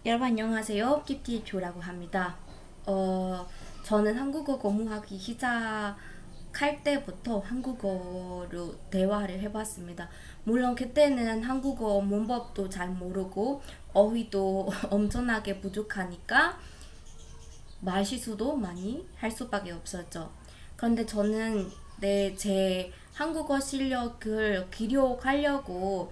여러분 안녕하세요. 킵티표라고 합니다. 저는 한국어 공부하기 시작할 때부터 한국어로 대화를 해봤습니다. 물론 그때는 한국어 문법도 잘 모르고 어휘도 엄청나게 부족하니까 말 실수도 많이 할 수밖에 없었죠. 그런데 저는 제 한국어 실력을 기록하려고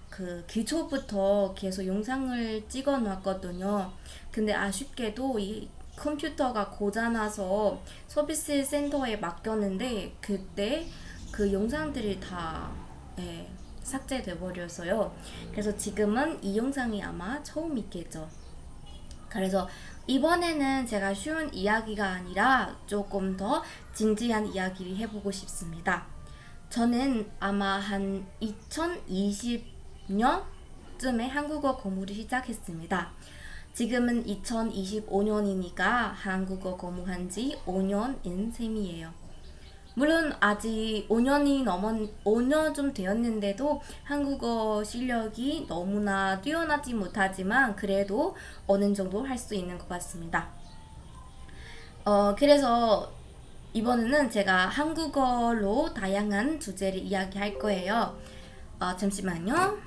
그 기초부터 계속 영상을 찍어 놨거든요. 근데 아쉽게도 이 컴퓨터가 고장나서 서비스 센터에 맡겼는데 그때 그 영상들이 다 예, 삭제돼 버렸어요. 그래서 지금은 이 영상이 아마 처음 있겠죠. 그래서 이번에는 제가 쉬운 이야기가 아니라 조금 더 진지한 이야기를 해보고 싶습니다. 저는 아마 한 2020년쯤에 한국어 공부를 시작했습니다. 지금은 2025년이니까 한국어 공부한 지 5년인 셈이에요. 물론 아직 5년 좀 되었는데도 한국어 실력이 너무나 뛰어나지 못하지만 그래도 어느 정도 할 수 있는 것 같습니다. 그래서 이번에는 제가 한국어로 다양한 주제를 이야기할 거예요. 잠시만요.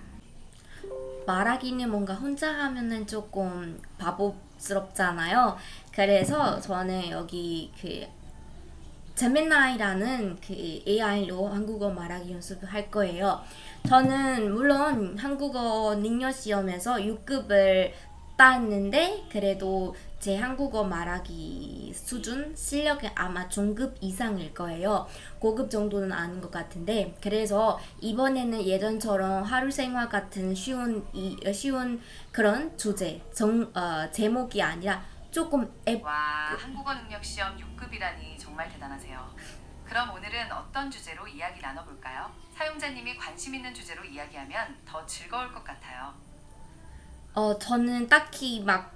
말하기는 뭔가 혼자 하면은 조금 바보스럽잖아요. 그래서 저는 여기 그 제미나이라는 그 AI로 한국어 말하기 연습을 할 거예요. 저는 물론 한국어 능력 시험에서 6급을 땄는데 그래도 제 한국어 말하기 수준 실력이 아마 중급 이상일 거예요. 고급 정도는 아닌 것 같은데 그래서 이번에는 예전처럼 하루 생활 같은 쉬운 그런 제목이 아니라 조금 와, 한국어 능력 시험 6급이라니 정말 대단하세요. 그럼 오늘은 어떤 주제로 이야기 나눠볼까요? 사용자님이 관심 있는 주제로 이야기하면 더 즐거울 것 같아요. 저는 딱히 막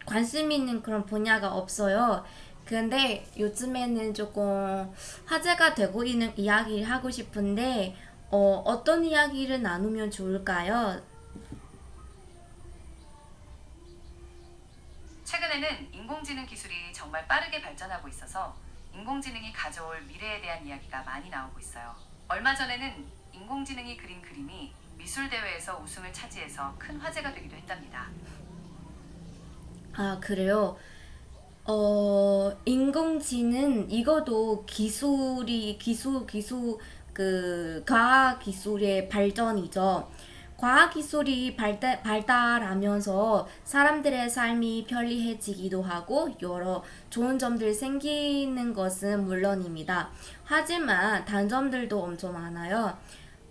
관심 있는 그런 분야가 없어요. 근데 요즘에는 조금 화제가 되고 있는 이야기를 하고 싶은데, 어떤 이야기를 나누면 좋을까요? 최근에는 인공지능 기술이 정말 빠르게 발전하고 있어서 인공지능이 가져올 미래에 대한 이야기가 많이 나오고 있어요. 얼마 전에는 인공지능이 그린 그림이 미술대회에서 우승을 차지해서 큰 화제가 되기도 했답니다. 아, 그래요. 인공지능, 이것도 과학 기술의 발전이죠. 과학 기술이 발달하면서 사람들의 삶이 편리해지기도 하고 여러 좋은 점들이 생기는 것은 물론입니다. 하지만 단점들도 엄청 많아요.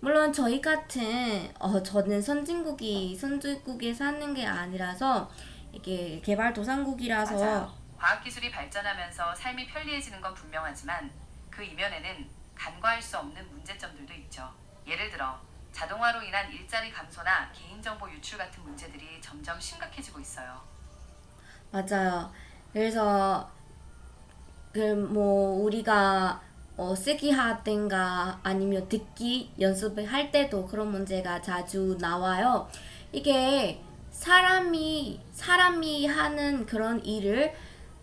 물론 저희 같은 저는 선진국에 사는 게 아니라서 이게 개발도상국이라서 맞아요. 과학기술이 발전하면서 삶이 편리해지는 건 분명하지만 그 이면에는 간과할 수 없는 문제점들도 있죠. 예를 들어 자동화로 인한 일자리 감소나 개인정보 유출 같은 문제들이 점점 심각해지고 있어요. 맞아요. 그래서 그 뭐 우리가 쓰기 하든가 아니면 듣기 연습을 할 때도 그런 문제가 자주 나와요. 이게 사람이 하는 그런 일을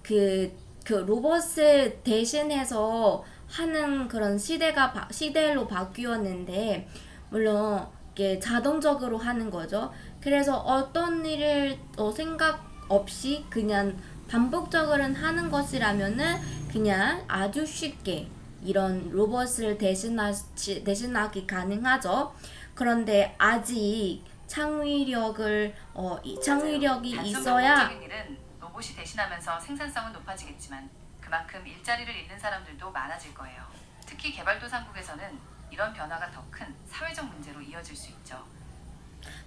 그 로봇을 대신해서 하는 그런 시대로 바뀌었는데 물론 이게 자동적으로 하는 거죠. 그래서 어떤 일을 생각 없이 그냥 반복적으로 하는 것이라면은 그냥 아주 쉽게 이런 로봇을 대신하기 가능하죠. 그런데 아직 맞아요. 창의력이 단순 있어야 반복적인 일은 로봇이 대신하면서 생산성은 높아지겠지만 그만큼 일자리를 잃는 사람들도 많아질 거예요. 특히 개발도상국에서는 이런 변화가 더 큰 사회적 문제로 이어질 수 있죠.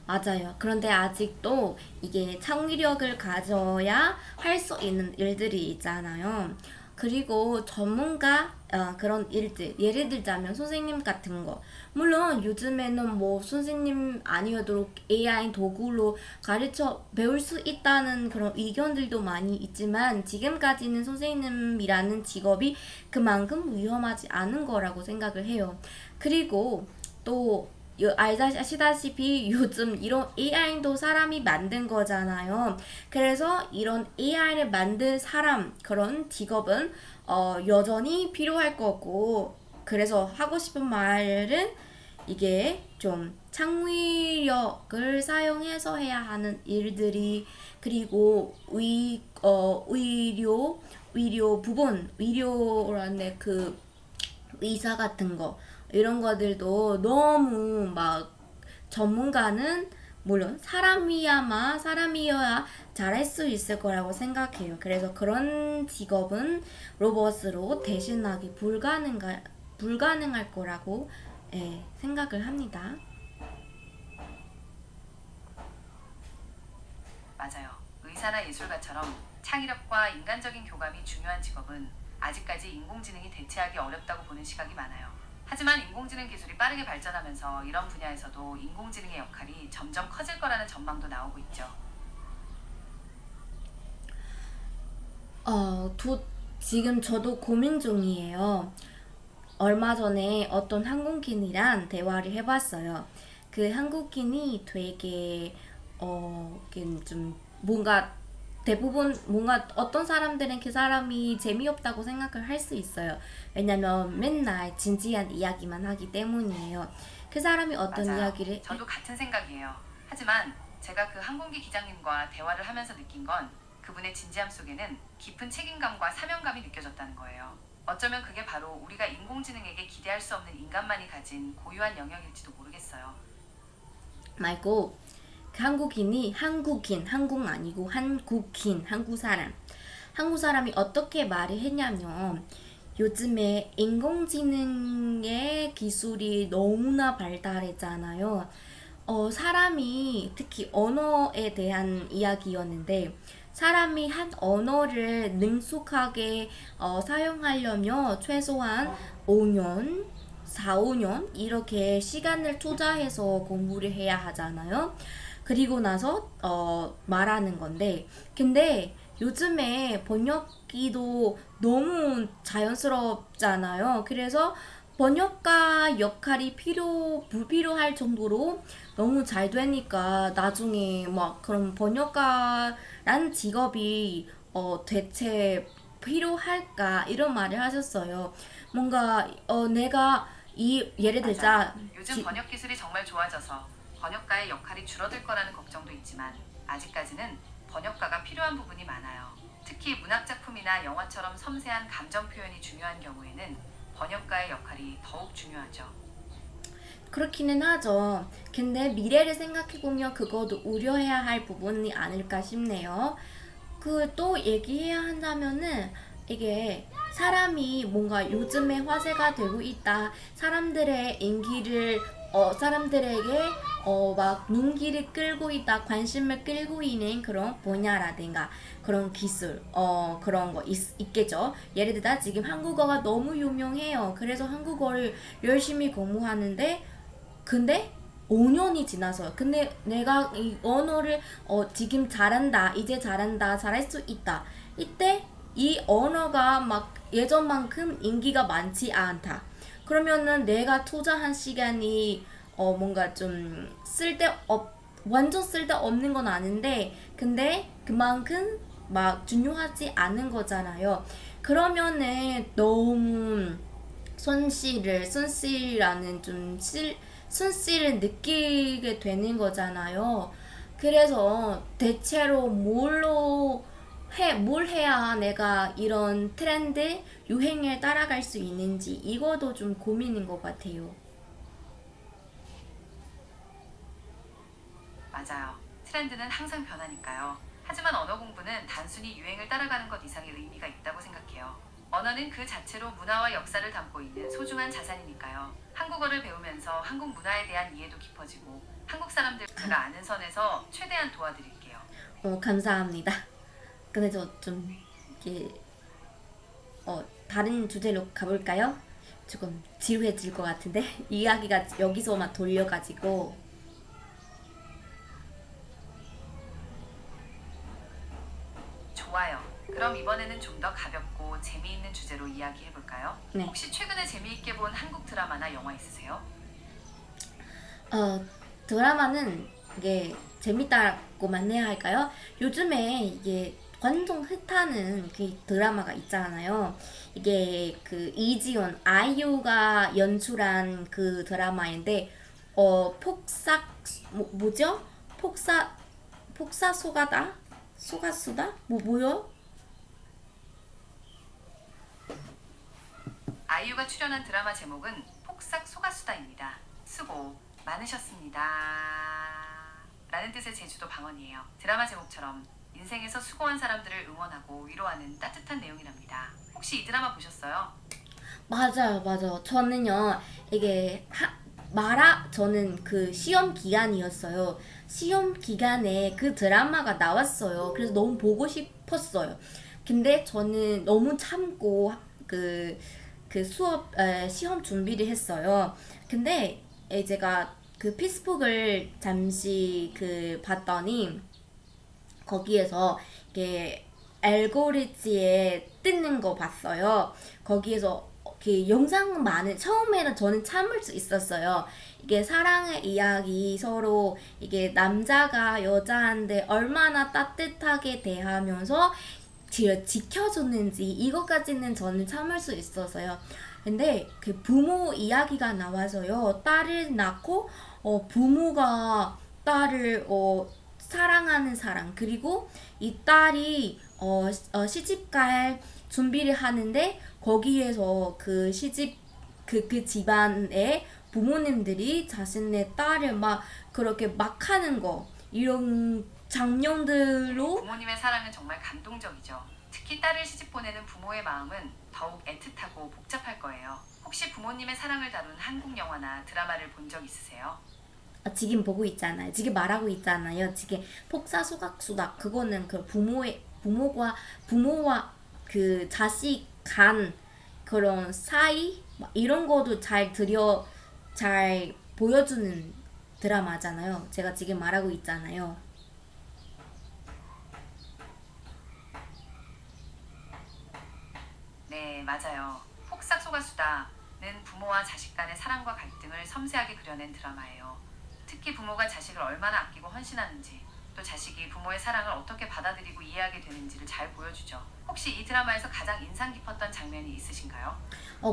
맞아요. 그런데 아직도 이게 창의력을 가져야 할 수 있는 일들이 있잖아요. 그리고 그런 일들, 예를 들자면 선생님 같은 거. 물론 요즘에는 뭐 선생님 아니어도 AI 도구로 가르쳐 배울 수 있다는 그런 의견들도 많이 있지만 지금까지는 선생님이라는 직업이 그만큼 위험하지 않은 거라고 생각을 해요. 그리고 또 아시다시피 요즘 이런 AI도 사람이 만든 거잖아요. 그래서 이런 AI를 만든 사람 그런 직업은 여전히 필요할 거고 그래서 하고 싶은 말은 이게 좀 창의력을 사용해서 해야 하는 일들이 그리고 의료 부분 의료라는 그 의사 같은 거 이런 거들도 너무 막 전문가는 물론 사람이어야 잘할 수 있을 거라고 생각해요. 그래서 그런 직업은 로봇으로 대신하기 불가능할 거라고 생각을 합니다. 맞아요. 의사나 예술가처럼 창의력과 인간적인 교감이 중요한 직업은 아직까지 인공지능이 대체하기 어렵다고 보는 시각이 많아요. 하지만 인공지능 기술이 빠르게 발전하면서 이런 분야에서도 인공지능의 역할이 점점 커질 거라는 전망도 나오고 있죠. 어, 지금 저도 고민 중이에요. 얼마 전에 어떤 한국인이랑 대화를 해봤어요. 그 한국인이 되게 이게 좀 뭔가 대부분 뭔가 어떤 사람들은 그 사람이 재미없다고 생각을 할 수 있어요. 왜냐면 맨날 진지한 이야기만 하기 때문이에요. 그 사람이 어떤 맞아요. 이야기를 저도 같은 생각이에요. 하지만 제가 그 항공기 기장님과 대화를 하면서 느낀 건 그분의 진지함 속에는 깊은 책임감과 사명감이 느껴졌다는 거예요. 어쩌면 그게 바로 우리가 인공지능에게 기대할 수 없는 인간만이 가진 고유한 영역일지도 모르겠어요. 말고 그 한국 아니고 한국 사람이 어떻게 말을 했냐면 요즘에 인공지능의 기술이 너무나 발달했잖아요. 사람이 특히 언어에 대한 이야기였는데 사람이 한 언어를 능숙하게 사용하려면 최소한 5년, 4, 5년 이렇게 시간을 투자해서 공부를 해야 하잖아요. 그리고 나서 말하는 건데 근데 요즘에 번역기도 너무 자연스럽잖아요. 그래서 번역가 역할이 불필요할 정도로 너무 잘 되니까 나중에 막 그런 번역가란 직업이 대체 필요할까 이런 말을 하셨어요. 뭔가 내가 이 예를 맞아요. 들자 요즘 번역 기술이 정말 좋아져서 번역가의 역할이 줄어들 거라는 걱정도 있지만 아직까지는 번역가가 필요한 부분이 많아요. 특히 문학 작품이나 영화처럼 섬세한 감정 표현이 중요한 경우에는 번역가의 역할이 더욱 중요하죠. 그렇기는 하죠. 근데 미래를 생각해보면 그것도 우려해야 할 부분이 아닐까 싶네요. 그 또 얘기해야 한다면은 이게 사람이 뭔가 요즘에 화제가 되고 있다. 사람들의 인기를 사람들에게 막 눈길을 끌고 있다. 관심을 끌고 있는 그런 분야라든가 그런 기술 그런 거 있겠죠. 예를 들어 지금 한국어가 너무 유명해요. 그래서 한국어를 열심히 공부하는데 근데 5년이 지나서 근데 내가 이 언어를 지금 잘한다 이제 잘한다 잘할 수 있다 이때 이 언어가 막 예전만큼 인기가 많지 않다 그러면은 내가 투자한 시간이 뭔가 좀 완전 쓸데없는 건 아닌데 근데 그만큼 막 중요하지 않은 거잖아요. 그러면은 너무 손실이라는 손실을 느끼게 되는 거잖아요. 그래서 대체로 뭘 해야 내가 이런 트렌드, 유행을 따라갈 수 있는지 이것도 좀 고민인 것 같아요. 맞아요. 트렌드는 항상 변하니까요. 하지만 언어 공부는 단순히 유행을 따라가는 것 이상의 의미가 있다고 생각해요. 언어는 그 자체로 문화와 역사를 담고 있는 소중한 자산이니까요. 한국어를 배우면서 한국 문화에 대한 이해도 깊어지고 한국 사람들 제가 아는 선에서 최대한 도와드릴게요. 감사합니다. 근데 저 좀 이게 다른 주제로 가볼까요? 조금 지루해질 것 같은데 이야기가 여기서만 돌려가지고 좋아요. 그럼 이번에는 좀 더 가볍고 재미있는 주제로 이야기해볼까요? 네. 혹시 최근에 재미있게 본 한국 드라마나 영화 있으세요? 어, 드라마는 이게 재밌다고만 해야 할까요? 요즘에 이게 완전 핫하는 그 드라마가 있잖아요. 이게 그 이지연, 아이유가 연출한 그 드라마인데, 폭삭, 뭐죠? 폭사소가다? 소가수다? 뭐요? 아이유가 출연한 드라마 제목은 폭삭 소가수다입니다. 수고 많으셨습니다. 라는 뜻의 제주도 방언이에요. 드라마 제목처럼 인생에서 수고한 사람들을 응원하고 위로하는 따뜻한 내용이랍니다. 혹시 이 드라마 보셨어요? 맞아요, 맞아요. 저는요, 이게, 저는 그 시험 기간이었어요. 시험 기간에 그 드라마가 나왔어요. 그래서 너무 보고 싶었어요. 근데 저는 너무 참고, 그, 시험 준비를 했어요. 근데, 제가 그 페이스북을 잠시 봤더니, 거기에서 이게 알고리즘에 뜨는 거 봤어요. 거기에서 영상 많은 처음에는 저는 참을 수 있었어요. 이게 사랑의 이야기 서로 이게 남자가 여자한테 얼마나 따뜻하게 대하면서 지켜줬는지 이것까지는 저는 참을 수 있었어요. 근데 그 부모 이야기가 나와서요. 딸을 낳고 부모가 딸을 사랑하는 사람 그리고 이 딸이 시집갈 준비를 하는데 거기에서 그 시집 그 집안의 부모님들이 자신의 딸을 막 그렇게 막 하는 거 이런 장면들로 부모님의 사랑은 정말 감동적이죠. 특히 딸을 시집 보내는 부모의 마음은 더욱 애틋하고 복잡할 거예요. 혹시 부모님의 사랑을 다룬 한국 영화나 드라마를 본 적 있으세요? 지금 보고 있잖아요. 지금 말하고 있잖아요. 지금 폭사소각수다. 그거는 그 부모와 그 자식 간 그런 사이 막 이런 것도 잘 보여주는 드라마잖아요. 제가 지금 말하고 있잖아요. 네, 맞아요. 폭삭 소가수다는 부모와 자식 간의 사랑과 갈등을 섬세하게 그려낸 드라마예요. 특히 부모가 자식을 얼마나 아끼고 헌신하는지, 또 자식이 부모의 사랑을 어떻게 받아들이고 이해하게 되는지를 잘 보여주죠. 혹시 이 드라마에서 가장 인상 깊었던 장면이 있으신가요?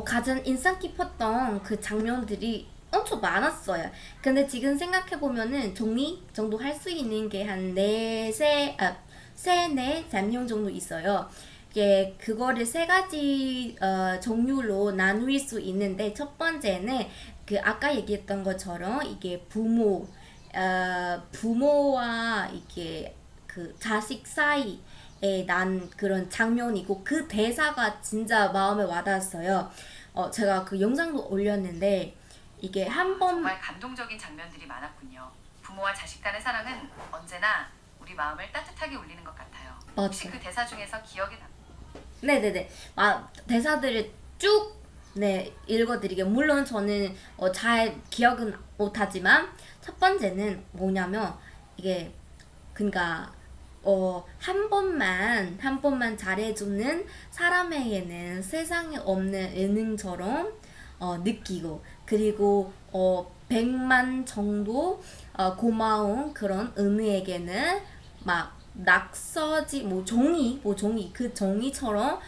가장 인상 깊었던 그 장면들이 엄청 많았어요. 근데 지금 생각해보면은 정리 정도 할 수 있는 게 한 네 장면 정도 있어요. 이게 그거를 세 가지 종류로 나눌 수 있는데 첫 번째는 그 아까 얘기했던 것처럼 이게 부모와 이게 그 자식 사이에 난 그런 장면이고 그 대사가 진짜 마음에 와닿았어요. 제가 그 영상도 올렸는데 이게 한 번, 정말 감동적인 장면들이 많았군요. 부모와 자식 간의 사랑은 언제나 우리 마음을 따뜻하게 울리는 것 같아요. 혹시 맞죠. 그 대사 중에서 기억에 남... 네네네. 대사들을 쭉, 네, 읽어드리게. 물론 저는 잘 기억은 못하지만, 첫 번째는 뭐냐면, 이게, 그니까, 한 번만 잘해주는 사람에게는 세상에 없는 은행처럼, 느끼고, 그리고, 100만 정도, 고마운 그런 은혜에게는 막 낙서지 종이 그 종이처럼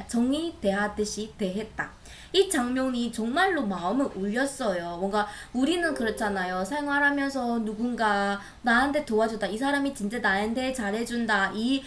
정이 대하듯이 대했다. 이 장면이 정말로 마음을 울렸어요. 뭔가 우리는 그렇잖아요. 생활하면서 누군가 나한테 도와줬다. 이 사람이 진짜 나한테 잘해준다. 이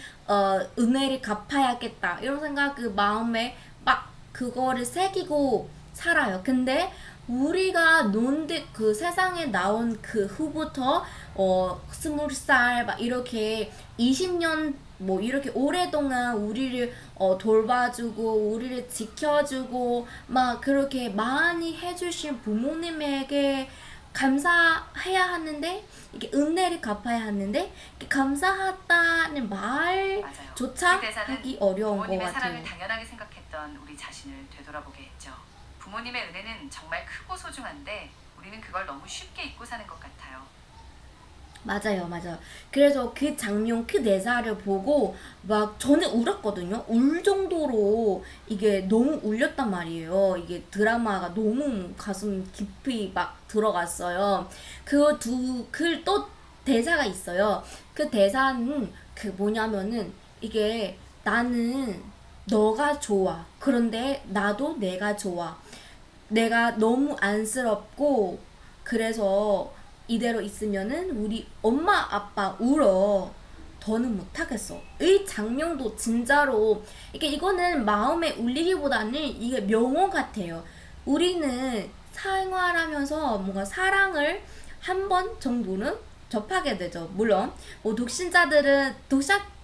은혜를 갚아야겠다. 이런 생각 그 마음에 막 그거를 새기고 살아요. 근데 우리가 논데 그 세상에 나온 그 후부터 20살 막 이렇게 20년 뭐 이렇게 오랫동안 우리를 돌봐주고 우리를 지켜주고 막 그렇게 많이 해주신 부모님에게 감사해야 하는데 이게 은혜를 갚아야 하는데 이렇게 감사하다는 맞아요. 말조차 이 대사는 하기 어려운 것 부모님의 같아요. 사랑을 당연하게 생각했던 우리 자신을 되돌아보게 했죠. 부모님의 은혜는 정말 크고 소중한데 우리는 그걸 너무 쉽게 잊고 사는 것 같아요. 맞아요, 맞아요. 그래서 그 장면, 그 대사를 보고 막 저는 울었거든요. 울 정도로 이게 너무 울렸단 말이에요. 이게 드라마가 너무 가슴 깊이 막 들어갔어요. 또 대사가 있어요. 그 대사는 그 뭐냐면은 이게 나는 너가 좋아. 그런데 나도 내가 좋아. 내가 너무 안쓰럽고 그래서 이대로 있으면은 우리 엄마 아빠 울어. 더는 못하겠어. 이 장면도 진짜로 이게 이거는 마음에 울리기보다는 이게 명언 같아요. 우리는 생활하면서 뭔가 사랑을 한 번 정도는 접하게 되죠. 물론 뭐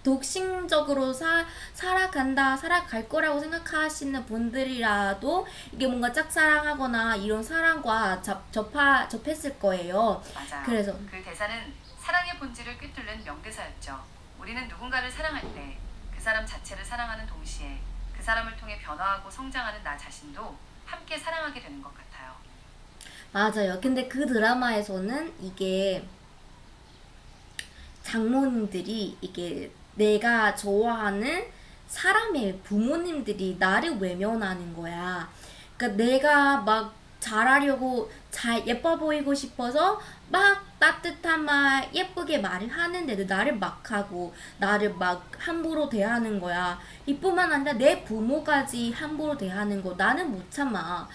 독신적으로 살아갈 거라고 생각하시는 분들이라도 이게 뭔가 짝사랑하거나 이런 사랑과 접했을 거예요. 맞아요. 그래서 그 대사는 사랑의 본질을 꿰뚫는 명대사였죠. 우리는 누군가를 사랑할 때 그 사람 자체를 사랑하는 동시에 그 사람을 통해 변화하고 성장하는 나 자신도 함께 사랑하게 되는 것 같아요. 맞아요. 근데 그 드라마에서는 이게 장모님들이 이게 내가 좋아하는 사람의 부모님들이 나를 외면하는 거야. 그러니까 내가 막 잘하려고 잘 예뻐 보이고 싶어서 막 따뜻한 말 예쁘게 말을 하는데도 나를 막 하고 나를 막 함부로 대하는 거야. 이뿐만 아니라 내 부모까지 함부로 대하는 거 나는 못 참아.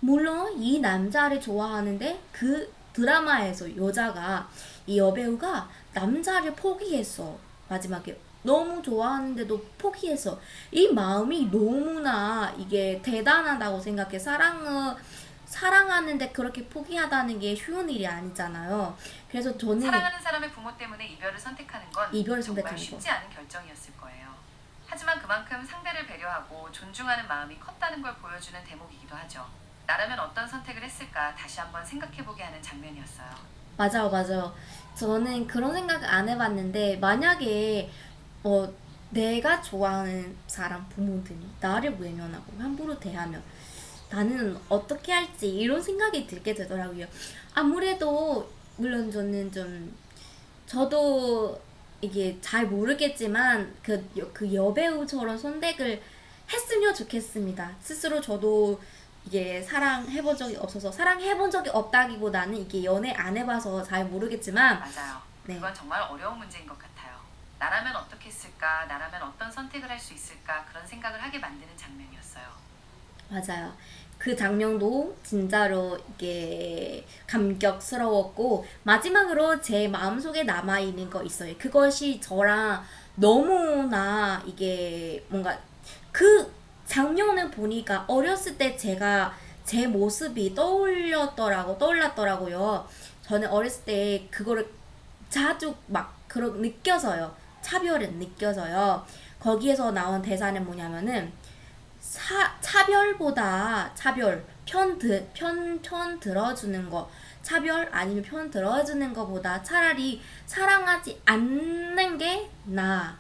물론 이 남자를 좋아하는데 그 드라마에서 이 여배우가 남자를 포기했어. 마지막에 너무 좋아하는데도 포기했어. 이 마음이 너무나 이게 대단하다고 생각해. 사랑하는데 그렇게 포기하다는 게 쉬운 일이 아니잖아요. 그래서 저는 사랑하는 사람의 부모 때문에 이별을 선택하는 건 이별을 정말 선택하는 거. 쉽지 않은 결정이었을 거예요. 하지만 그만큼 상대를 배려하고 존중하는 마음이 컸다는 걸 보여주는 대목이기도 하죠. 나라면 어떤 선택을 했을까 다시 한번 생각해보게 하는 장면이었어요. 맞아요, 맞아요. 저는 그런 생각 안 해봤는데, 만약에, 어, 내가 좋아하는 사람 부모들이 나를 외면하고 함부로 대하면 나는 어떻게 할지 이런 생각이 들게 되더라고요. 아무래도, 물론 저도 이게 잘 모르겠지만, 그 여배우처럼 선택을 했으면 좋겠습니다. 스스로 저도 이게 사랑해본 적이 없어서 사랑해본 적이 없다기보다는 이게 연애 안 해봐서 잘 모르겠지만 맞아요. 네, 그건 정말 어려운 문제인 것 같아요. 나라면 어떻게 했을까, 나라면 어떤 선택을 할 수 있을까 그런 생각을 하게 만드는 장면이었어요. 맞아요. 그 장면도 진짜로 이게 감격스러웠고 마지막으로 제 마음속에 남아있는 거 있어요. 그것이 저랑 너무나 이게 뭔가 그 장면을 보니까 어렸을 때 제가 제 모습이 떠올랐더라고요. 저는 어렸을 때 그거를 자주 막 그런 느껴서요. 차별을 느껴서요. 거기에서 나온 대사는 뭐냐면은 편 들어주는 거, 차별 아니면 편 들어주는 거보다 차라리 사랑하지 않는 게 나아.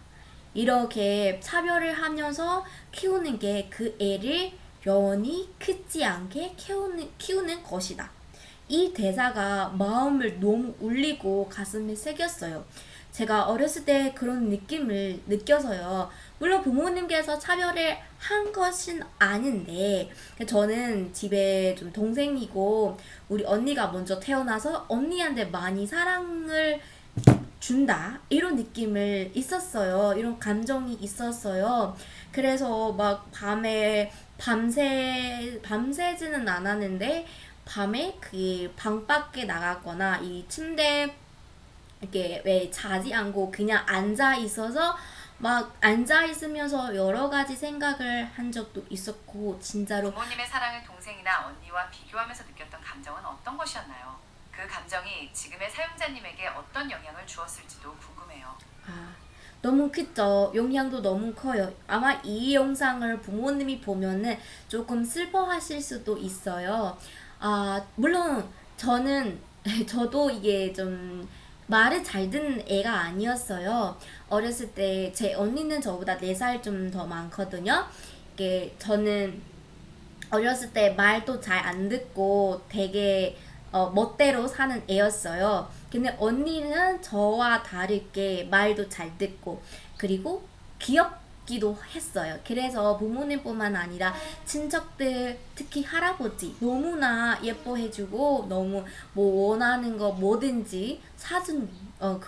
이렇게 차별을 하면서 키우는 게 그 애를 영원히 크지 않게 키우는 것이다. 이 대사가 마음을 너무 울리고 가슴에 새겼어요. 제가 어렸을 때 그런 느낌을 느껴서요. 물론 부모님께서 차별을 한 것은 아닌데, 저는 집에 좀 동생이고, 우리 언니가 먼저 태어나서 언니한테 많이 사랑을 준다. 이런 느낌을 있었어요. 이런 감정이 있었어요. 그래서 막 밤새지는 않았는데, 밤에 그 방 밖에 나갔거나 이 침대 이렇게 왜 자지 않고 그냥 앉아 있어서 막 앉아 있으면서 여러 가지 생각을 한 적도 있었고 진짜로 부모님의 사랑을 동생이나 언니와 비교하면서 느꼈던 감정은 어떤 것이었나요? 그 감정이 지금의 사용자님에게 어떤 영향을 주었을지도 궁금해요. 아, 너무 크죠. 영향도 너무 커요. 아마 이 영상을 부모님이 보면은 조금 슬퍼하실 수도 있어요. 물론 저는 저도 이게 좀 말을 잘 듣는 애가 아니었어요. 어렸을 때 제 언니는 저보다 4살 좀 더 많거든요. 이게 저는 어렸을 때 말도 잘 안 듣고 되게 멋대로 사는 애였어요. 근데 언니는 저와 다르게 말도 잘 듣고 그리고 귀엽기도 했어요. 그래서 부모님뿐만 아니라 친척들, 특히 할아버지 너무나 예뻐해주고 너무 뭐 원하는 거 뭐든지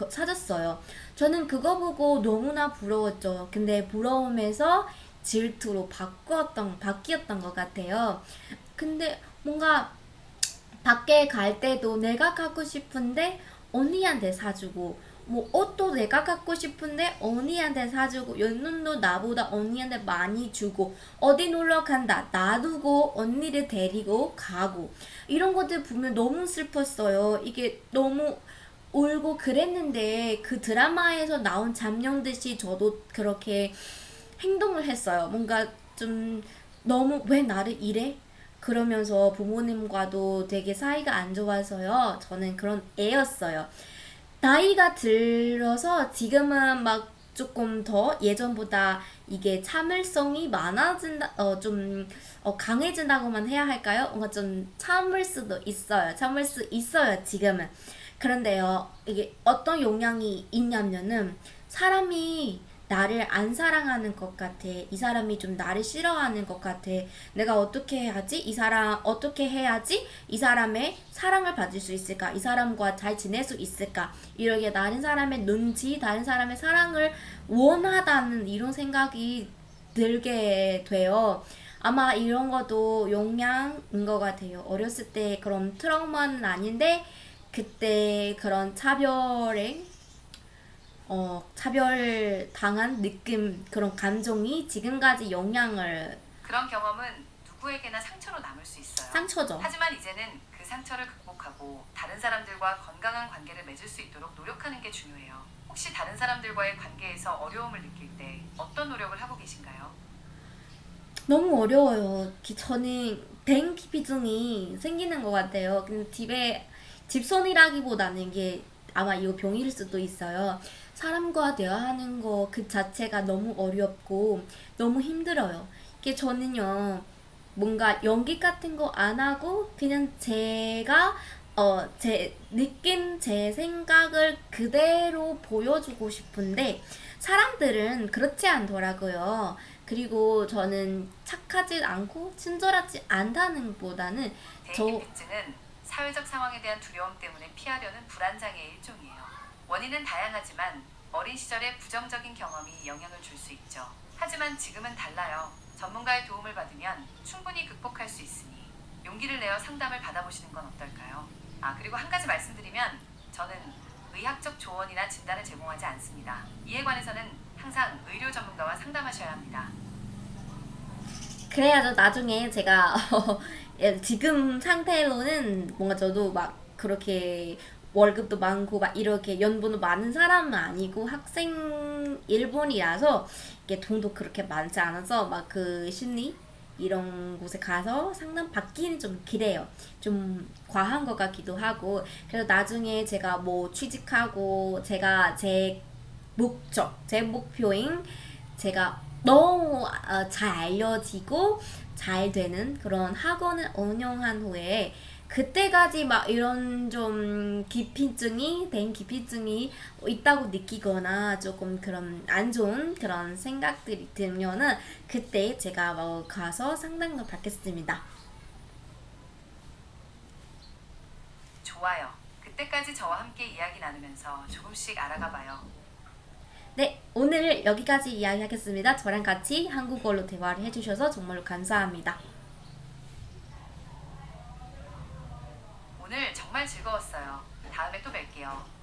사줬어요. 저는 그거 보고 너무나 부러웠죠. 근데 부러움에서 질투로 바뀌었던 것 같아요. 근데 뭔가 밖에 갈 때도 내가 갖고 싶은데 언니한테 사주고 뭐 옷도 내가 갖고 싶은데 언니한테 사주고 연돈도 나보다 언니한테 많이 주고 어디 놀러 간다 놔두고 언니를 데리고 가고 이런 것들 보면 너무 슬펐어요. 이게 너무 울고 그랬는데 그 드라마에서 나온 장면듯이 저도 그렇게 행동을 했어요. 뭔가 좀 너무 왜 나를 이래? 그러면서 부모님과도 되게 사이가 안 좋아서요. 저는 그런 애였어요. 나이가 들어서 지금은 막 조금 더 예전보다 이게 참을성이 많아진다, 강해진다고만 해야 할까요? 뭔가 좀 참을 수도 있어요. 참을 수 있어요, 지금은. 그런데요, 이게 어떤 영향이 있냐면은 사람이 나를 안 사랑하는 것 같아. 이 사람이 좀 나를 싫어하는 것 같아. 내가 어떻게 해야지? 이 사람 어떻게 해야지? 이 사람의 사랑을 받을 수 있을까? 이 사람과 잘 지낼 수 있을까? 이렇게 다른 사람의 눈치, 다른 사람의 사랑을 원하다는 이런 생각이 들게 돼요. 아마 이런 것도 영향인 것 같아요. 어렸을 때 그런 트라우마는 아닌데 그때 그런 차별 당한 느낌, 그런 감정이 지금까지 영향을 그런 경험은 누구에게나 상처로 남을 수 있어요. 상처죠. 하지만 이제는 그 상처를 극복하고 다른 사람들과 건강한 관계를 맺을 수 있도록 노력하는 게 중요해요. 혹시 다른 사람들과의 관계에서 어려움을 느낄 때 어떤 노력을 하고 계신가요? 너무 어려워요. 저는 대인기피증이 생기는 것 같아요. 근데 집손이라기보다는 이게 아마 이거 병일 수도 있어요. 사람과 대화하는 거 그 자체가 너무 어렵고 너무 힘들어요. 이게 저는요, 뭔가 연기 같은 거 안 하고 그냥 제가 제 느낀 제 생각을 그대로 보여주고 싶은데 사람들은 그렇지 않더라고요. 그리고 저는 착하지 않고 친절하지 않다는 보다는 대인기피증은 사회적 상황에 대한 두려움 때문에 피하려는 불안장애의 일종이에요. 원인은 다양하지만 어린 시절의 부정적인 경험이 영향을 줄 수 있죠. 하지만 지금은 달라요. 전문가의 도움을 받으면 충분히 극복할 수 있으니 용기를 내어 상담을 받아보시는 건 어떨까요? 그리고 한 가지 말씀드리면 저는 의학적 조언이나 진단을 제공하지 않습니다. 이에 관해서는 항상 의료 전문가와 상담하셔야 합니다. 그래야죠. 나중에 제가 지금 상태로는 뭔가 저도 막 그렇게 월급도 많고 막 이렇게 연봉도 많은 사람은 아니고 학생 일본이라서 이게 돈도 그렇게 많지 않아서 막 그 심리 이런 곳에 가서 상담 받기는 좀 그래요. 좀 과한 것 같기도 하고. 그래서 나중에 제가 뭐 취직하고 제가 제 목표인 제가 너무 잘 알려지고 잘 되는 그런 학원을 운영한 후에 그때까지 막 이런 좀 대인 기피증이 있다고 느끼거나 조금 그런 안 좋은 그런 생각들이 들면은 그때 제가 가서 상담을 받겠습니다. 좋아요. 그때까지 저와 함께 이야기 나누면서 조금씩 알아가 봐요. 네, 오늘 여기까지 이야기하겠습니다. 저랑 같이 한국어로 대화를 해주셔서 정말로 감사합니다. 오늘 정말 즐거웠어요. 다음에 또 뵐게요.